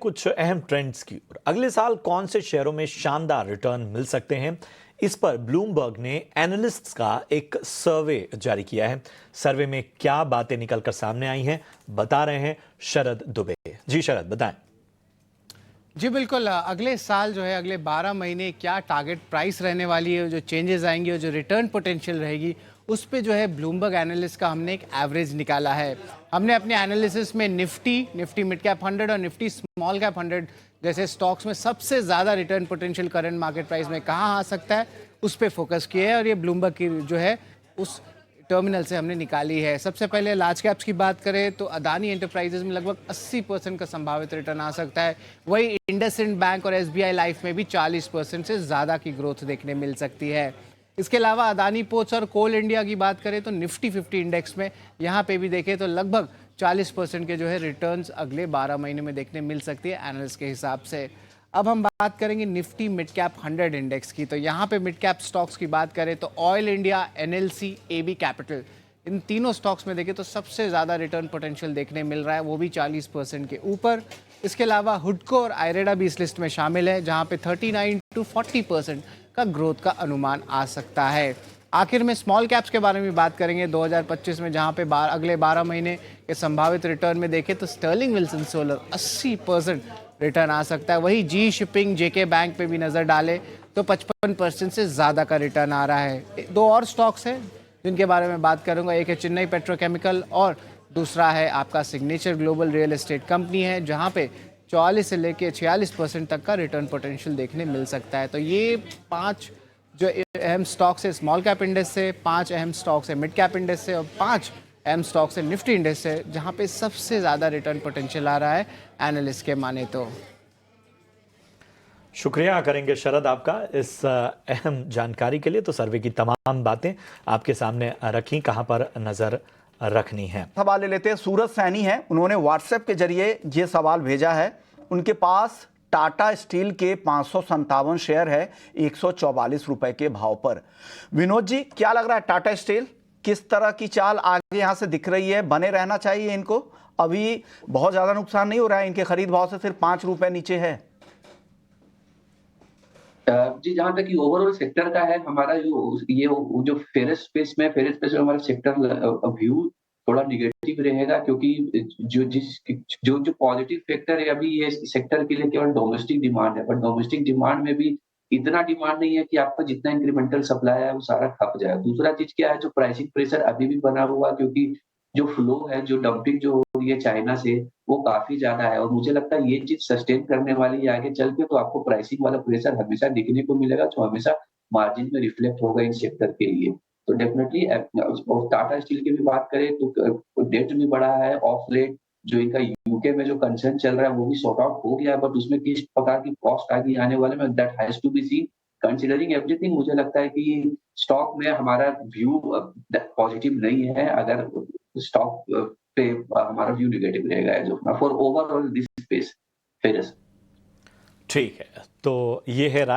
कुछ अहम ट्रेंड्स की ओर। अगले साल कौन से शेयरों में शानदार रिटर्न मिल सकते हैं, इस पर ब्लूमबर्ग ने एनालिस्ट्स का एक सर्वे जारी किया है। सर्वे में क्या बातें निकलकर सामने आई हैं, बता रहे हैं शरद दुबे। जी शरद, बताएं। जी बिल्कुल। अगले साल जो है, अगले 12 महीने क्या टारगेट प्राइस रहने वाली है, जो चेंजेस आएंगे और जो रिटर्न पोटेंशियल रहेगी, उस पे जो है ब्लूमबर्ग एनालिस्ट का हमने एक एवरेज निकाला है। हमने अपने एनालिसिस में निफ्टी मिड कैप 100 और निफ्टी स्मॉल कैप 100 जैसे स्टॉक्स में सबसे ज़्यादा return potential current market price में कहाँ आ सकता है, उस पर फोकस किए हैं। और ये ब्लूमबर्ग की जो है उस टर्मिनल से हमने निकाली है। सबसे पहले लार्ज कैप्स की बात करें तो अदानी एंटरप्राइजेज में लगभग 80% का संभावित रिटर्न आ सकता है। वही इंडसइंड बैंक और एसबीआई लाइफ में भी 40% से ज़्यादा की ग्रोथ देखने मिल सकती है। इसके अलावा अदानी पोर्ट्स और कोल इंडिया की बात करें तो निफ्टी 50 इंडेक्स में यहाँ पे भी देखें तो लगभग 40% के जो है रिटर्न्स अगले 12 महीने में देखने मिल सकती है एनालिस्ट के हिसाब से। अब हम बात करेंगे निफ्टी मिड कैप 100 इंडेक्स की। तो यहाँ पे मिड कैप स्टॉक्स की बात करें तो ऑयल इंडिया, एनएलसी, एबी कैपिटल, इन तीनों स्टॉक्स में देखें तो सबसे ज़्यादा रिटर्न पोटेंशियल देखने मिल रहा है, वो भी 40% के ऊपर। इसके अलावा हुडको और आयरेडा भी इस लिस्ट में शामिल है, जहाँ पे 39 to 40% का ग्रोथ का अनुमान आ सकता है। आखिर में स्मॉल कैप्स के बारे में बात करेंगे 2025 में, जहाँ पे अगले 12 महीने के संभावित रिटर्न में देखें तो स्टर्लिंग विल्सन सोलर 80% रिटर्न आ सकता है। वही जी शिपिंग, जेके बैंक पे भी नज़र डालें तो 55% से ज़्यादा का रिटर्न आ रहा है। दो और स्टॉक्स हैं जिनके बारे में बात करूंगा, एक है चेन्नई पेट्रोकेमिकल और दूसरा है आपका signature global real estate company है, जहां पे 44 से लेकर 46% तक का रिटर्न पोटेंशियल देखने मिल सकता है। तो ये 5 जो अहम स्टॉक्स है स्मॉल कैप इंडेक्स से, 5 अहम स्टॉक्स है मिड कैप इंडेक्स से और 5 अहम स्टॉक्स है निफ्टी इंडेक्स से, जहां पे सबसे ज़्यादा रिटर्न पोटेंशियल आ रहा है एनालिस्ट के माने तो। शुक्रिया करेंगे शरद आपका इस अहम जानकारी के लिए। तो सर्वे की तमाम बातें आपके सामने रखी, कहां पर नजर रखनी है। सवाल ले लेते हैं। सूरज सैनी है, उन्होंने व्हाट्सएप के जरिए ये सवाल भेजा है। उनके पास टाटा स्टील के 557 शेयर है 144 रुपए के भाव पर। विनोद जी, क्या लग रहा है टाटा स्टील किस तरह की चाल आगे यहां से दिख रही है? बने रहना चाहिए इनको? अभी बहुत ज्यादा नुकसान नहीं हो रहा है, इनके खरीद भाव से सिर्फ 5 रुपए नीचे है। जी, जहाँ तक कि ओवरऑल सेक्टर का है, हमारा जो फेरस स्पेस में हमारा सेक्टर व्यू थोड़ा निगेटिव रहेगा, क्योंकि जो पॉजिटिव फैक्टर है अभी ये सेक्टर के लिए केवल डोमेस्टिक डिमांड है, बट डोमेस्टिक डिमांड में भी इतना डिमांड नहीं है कि आपका जितना इंक्रीमेंटल सप्लाई है वो सारा खप जाए। दूसरा चीज क्या है, जो प्राइसिंग प्रेशर अभी भी बना हुआ, क्योंकि जो फ्लो है, जो डंपिंग जो हो रही है चाइना से, वो काफ़ी ज़्यादा है और मुझे लगता है ये चीज़ सस्टेन करने वाली है आगे चल के। तो आपको प्राइसिंग वाला प्रेशर हमेशा दिखने को मिलेगा, जो हमेशा मार्जिन में रिफ्लेक्ट होगा इन सेक्टर के लिए। तो डेफिनिटली और टाटा स्टील की भी बात करें तो डेट भी बढ़ा है ऑफ लेट। जो इनका यूके में जो कंसर्न चल रहा है वो भी सॉर्ट आउट हो गया है, बट उसमें किस प्रकार की कॉस्ट आगे आने वाले में, that has to be seen. Considering everything, मुझे लगता है कि स्टॉक में हमारा व्यू पॉजिटिव नहीं है। अगर स्टॉक पे हमारा व्यू नेगेटिव रहेगा as of now for overall this space ferrous. ठीक है, तो ये है